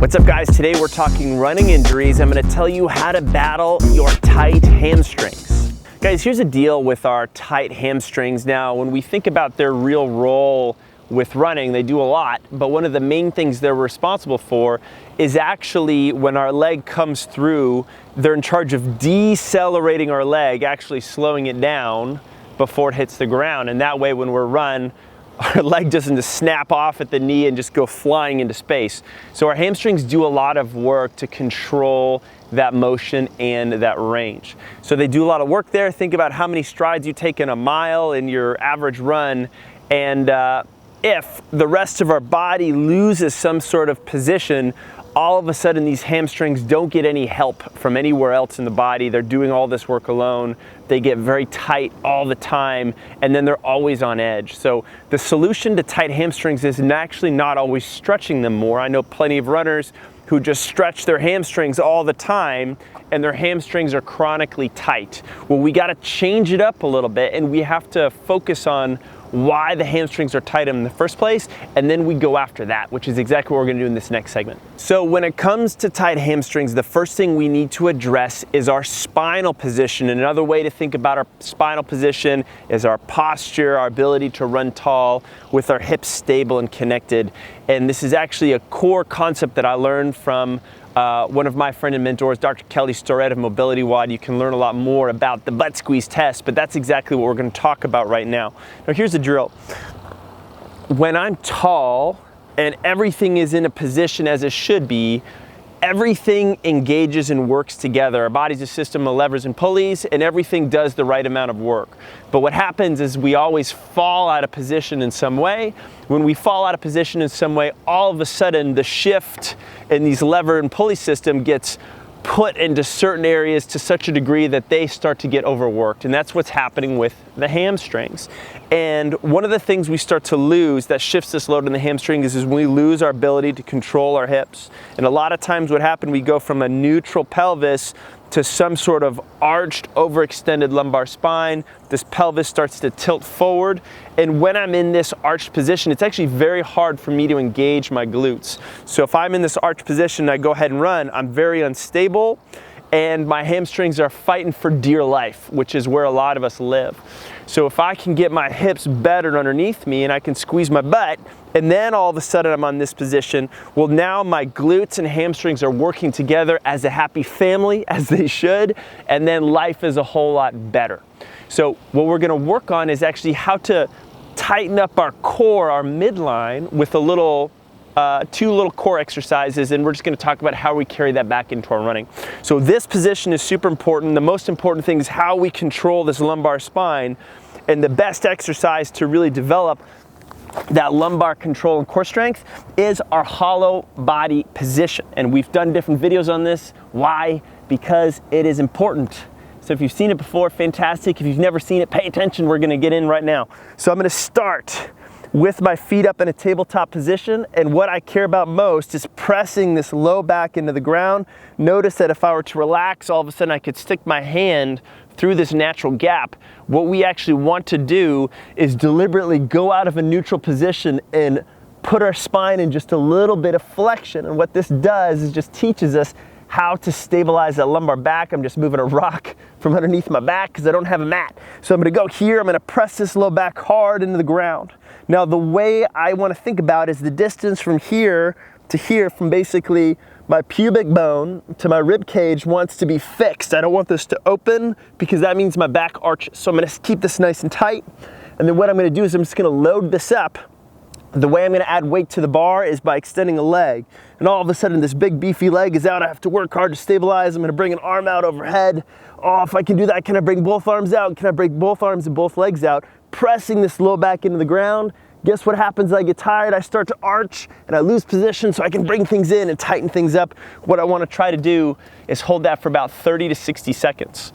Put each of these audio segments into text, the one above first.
What's up, guys? Today we're talking running injuries. I'm going to tell you how to battle your tight hamstrings. Guys, here's the deal with our tight hamstrings. Now, when we think about their real role with running, they do a lot, but one of the main things they're responsible for is actually when our leg comes through, they're in charge of decelerating our leg, actually slowing it down before it hits the ground. And that way, when we're run, our leg doesn't just snap off at the knee and just go flying into space. So our hamstrings do a lot of work to control that motion and that range. So they do a lot of work there. Think about how many strides you take in a mile in your average run, and if the rest of our body loses some sort of position, all of a sudden these hamstrings don't get any help from anywhere else in the body. They're doing all this work alone. They get very tight all the time, and then they're always on edge. So the solution to tight hamstrings is actually not always stretching them more. I know plenty of runners who just stretch their hamstrings all the time, and their hamstrings are chronically tight. Well, we got to change it up a little bit, and we have to focus on why the hamstrings are tight in the first place, and then we go after that, which is exactly what we're gonna do in this next segment. So when it comes to tight hamstrings, the first thing we need to address is our spinal position. And another way to think about our spinal position is our posture, our ability to run tall with our hips stable and connected. And this is actually a core concept that I learned from one of my friend and mentors, Dr. Kelly Storett of Mobility WOD. You can learn a lot more about the butt squeeze test, but that's exactly what we're going to talk about right now. Now here's the drill. When I'm tall and everything is in a position as it should be, everything engages and works together. Our body's a system of levers and pulleys, and everything does the right amount of work. But what happens is we always fall out of position in some way. When we fall out of position in some way, all of a sudden the shift in these lever and pulley system gets put into certain areas to such a degree that they start to get overworked. And that's what's happening with the hamstrings. And one of the things we start to lose that shifts this load in the hamstring is when we lose our ability to control our hips. And a lot of times what happens, we go from a neutral pelvis to some sort of arched, overextended lumbar spine. This pelvis starts to tilt forward. And when I'm in this arched position, it's actually very hard for me to engage my glutes. So if I'm in this arched position and I go ahead and run, I'm very unstable, and my hamstrings are fighting for dear life, which is where a lot of us live. So if I can get my hips better underneath me and I can squeeze my butt, and then all of a sudden I'm on this position, well, now my glutes and hamstrings are working together as a happy family, as they should, and then life is a whole lot better. So what we're gonna work on is actually how to tighten up our core, our midline, with two little core exercises, and we're just going to talk about how we carry that back into our running. So this position is super important. The most important thing is how we control this lumbar spine, and the best exercise to really develop that lumbar control and core strength is our hollow body position. And we've done different videos on this. Why? Because it is important. So if you've seen it before, fantastic. If you've never seen it, pay attention. We're going to get in right now. So I'm going to start with my feet up in a tabletop position, and what I care about most is pressing this low back into the ground. Notice that if I were to relax, all of a sudden I could stick my hand through this natural gap. What we actually want to do is deliberately go out of a neutral position and put our spine in just a little bit of flexion. And what this does is just teaches us how to stabilize that lumbar back. I'm just moving a rock from underneath my back because I don't have a mat. So I'm gonna go here, I'm gonna press this low back hard into the ground. Now the way I wanna think about is the distance from here to here, from basically my pubic bone to my rib cage, wants to be fixed. I don't want this to open because that means my back arches. So I'm gonna keep this nice and tight. And then what I'm gonna do is I'm just gonna load this up. The way I'm gonna add weight to the bar is by extending a leg. And all of a sudden this big beefy leg is out. I have to work hard to stabilize. I'm gonna bring an arm out overhead. Oh, if I can do that, can I bring both arms out? Can I bring both arms and both legs out? Pressing this low back into the ground. Guess what happens? I get tired, I start to arch, and I lose position, so I can bring things in and tighten things up. What I wanna try to do is hold that for about 30 to 60 seconds.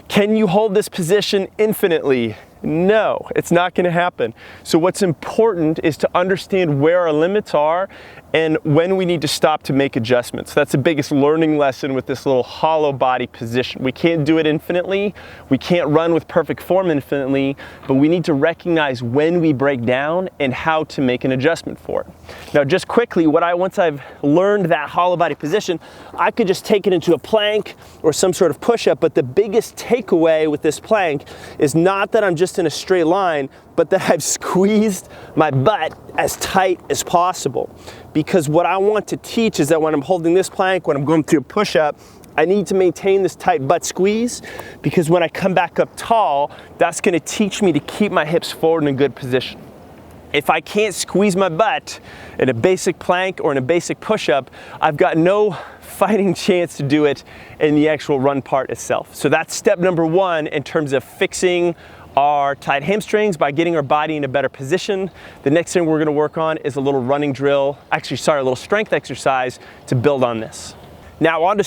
Can you hold this position infinitely? No, it's not gonna happen. So what's important is to understand where our limits are and when we need to stop to make adjustments. That's the biggest learning lesson with this little hollow body position. We can't do it infinitely. We can't run with perfect form infinitely, but we need to recognize when we break down and how to make an adjustment for it. Now, just quickly, once I've learned that hollow body position, I could just take it into a plank or some sort of push-up, but the biggest takeaway with this plank is not that I'm just in a straight line, but that I've squeezed my butt as tight as possible. Because what I want to teach is that when I'm holding this plank, when I'm going through a push-up, I need to maintain this tight butt squeeze, because when I come back up tall, that's gonna teach me to keep my hips forward in a good position. If I can't squeeze my butt in a basic plank or in a basic push-up, I've got no fighting chance to do it in the actual run part itself. So that's step number one in terms of fixing our tight hamstrings, by getting our body in a better position. The next thing we're gonna work on is a little running drill, a little strength exercise to build on this. Now, on to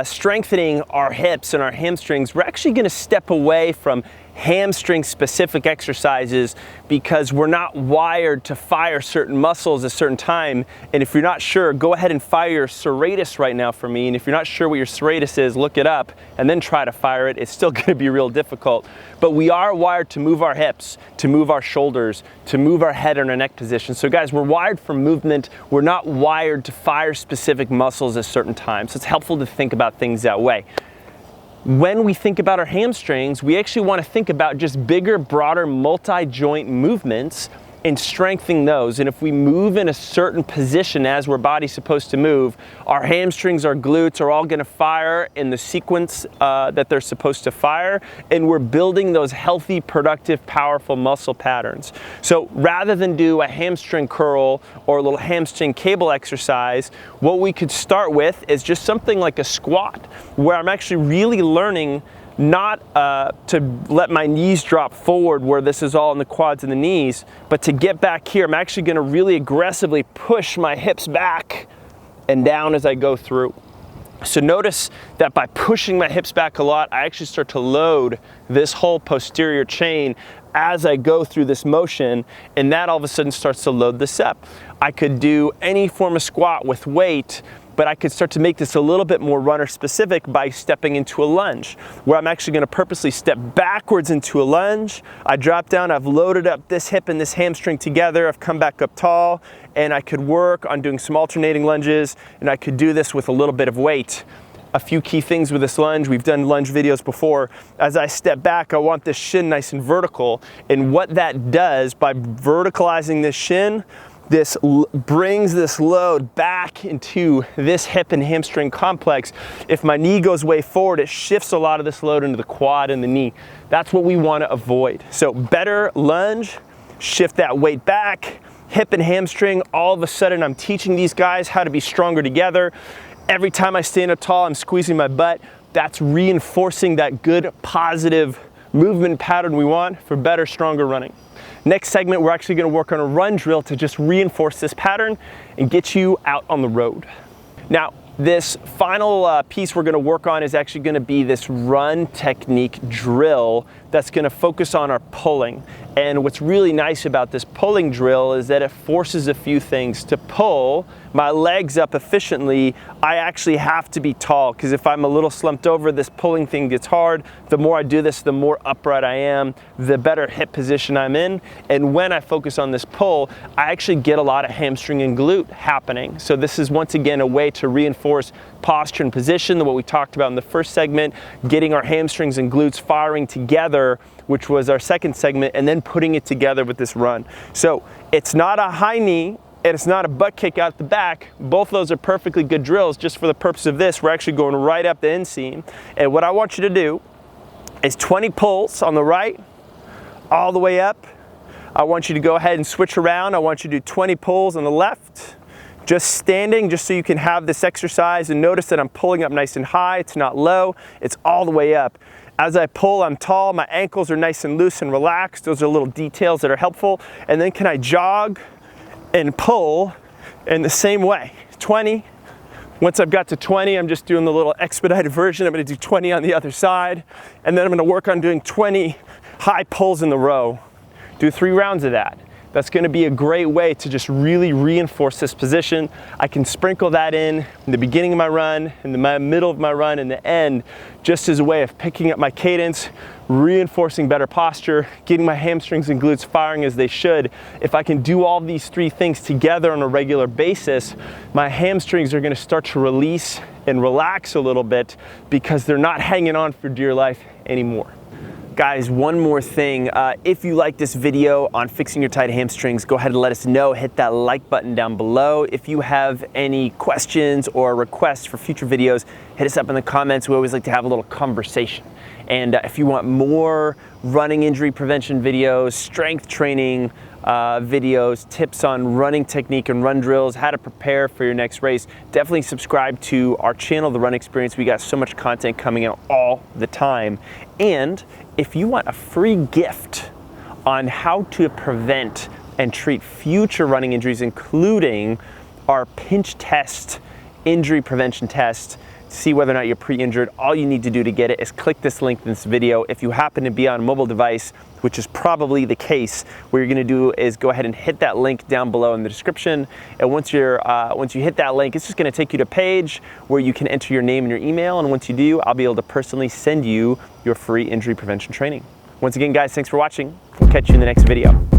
strengthening our hips and our hamstrings, we're actually gonna step away from hamstring specific exercises because we're not wired to fire certain muscles at a certain time. And if you're not sure, go ahead and fire your serratus right now for me. And if you're not sure what your serratus is, look it up and then try to fire it. It's still gonna be real difficult. But we are wired to move our hips, to move our shoulders, to move our head and our neck position. So guys, we're wired for movement. We're not wired to fire specific muscles at certain times. So it's helpful to think about things that way. When we think about our hamstrings, we actually want to think about just bigger, broader, multi-joint movements and strengthening those. And if we move in a certain position as our body's supposed to move, our hamstrings, our glutes are all going to fire in the sequence that they're supposed to fire, and we're building those healthy, productive, powerful muscle patterns. So rather than do a hamstring curl or a little hamstring cable exercise, what we could start with is just something like a squat, where I'm actually really learning not to let my knees drop forward where this is all in the quads and the knees, but to get back here. I'm actually gonna really aggressively push my hips back and down as I go through. So notice that by pushing my hips back a lot, I actually start to load this whole posterior chain as I go through this motion, and that all of a sudden starts to load this up. I could do any form of squat with weight, but I could start to make this a little bit more runner specific by stepping into a lunge, where I'm actually gonna purposely step backwards into a lunge. I drop down, I've loaded up this hip and this hamstring together, I've come back up tall, and I could work on doing some alternating lunges, and I could do this with a little bit of weight. A few key things with this lunge, we've done lunge videos before. As I step back, I want this shin nice and vertical, and what that does by verticalizing this shin, this brings this load back into this hip and hamstring complex. If my knee goes way forward, it shifts a lot of this load into the quad and the knee. That's what we want to avoid. So better lunge, shift that weight back, hip and hamstring. All of a sudden, I'm teaching these guys how to be stronger together. Every time I stand up tall, I'm squeezing my butt. That's reinforcing that good, positive movement pattern we want for better, stronger running. Next segment, we're actually gonna work on a run drill to just reinforce this pattern and get you out on the road. Now, this final piece we're gonna work on is actually gonna be this run technique drill that's gonna focus on our pulling. And what's really nice about this pulling drill is that it forces a few things. To pull my legs up efficiently, I actually have to be tall, because if I'm a little slumped over, this pulling thing gets hard. The more I do this, the more upright I am, the better hip position I'm in. And when I focus on this pull, I actually get a lot of hamstring and glute happening. So this is once again a way to reinforce posture and position, what we talked about in the first segment, getting our hamstrings and glutes firing together, which was our second segment, and then putting it together with this run. So it's not a high knee, and it's not a butt kick out the back. Both of those are perfectly good drills. Just for the purpose of this, we're actually going right up the inseam. And what I want you to do is 20 pulls on the right, all the way up. I want you to go ahead and switch around. I want you to do 20 pulls on the left, just standing, just so you can have this exercise. And notice that I'm pulling up nice and high. It's not low, it's all the way up. As I pull, I'm tall, my ankles are nice and loose and relaxed. Those are little details that are helpful. And then can I jog and pull in the same way? 20. Once I've got to 20, I'm just doing the little expedited version. I'm gonna do 20 on the other side. And then I'm gonna work on doing 20 high pulls in the row. Do 3 rounds of that. That's gonna be a great way to just really reinforce this position. I can sprinkle that in the beginning of my run, in the middle of my run, and the end, just as a way of picking up my cadence, reinforcing better posture, getting my hamstrings and glutes firing as they should. If I can do all these three things together on a regular basis, my hamstrings are gonna start to release and relax a little bit because they're not hanging on for dear life anymore. Guys, one more thing. If you like this video on fixing your tight hamstrings, go ahead and let us know. Hit that like button down below. If you have any questions or requests for future videos, hit us up in the comments. We always like to have a little conversation. And if you want more running injury prevention videos, strength training videos, tips on running technique and run drills, how to prepare for your next race, definitely subscribe to our channel, The Run Experience. We got so much content coming out all the time. And if you want a free gift on how to prevent and treat future running injuries, including our pinch test, injury prevention test, see whether or not you're pre-injured, all you need to do to get it is click this link in this video. If you happen to be on a mobile device, which is probably the case, what you're gonna do is go ahead and hit that link down below in the description. And once you hit that link, it's just gonna take you to a page where you can enter your name and your email. And once you do, I'll be able to personally send you your free injury prevention training. Once again, guys, thanks for watching. We'll catch you in the next video.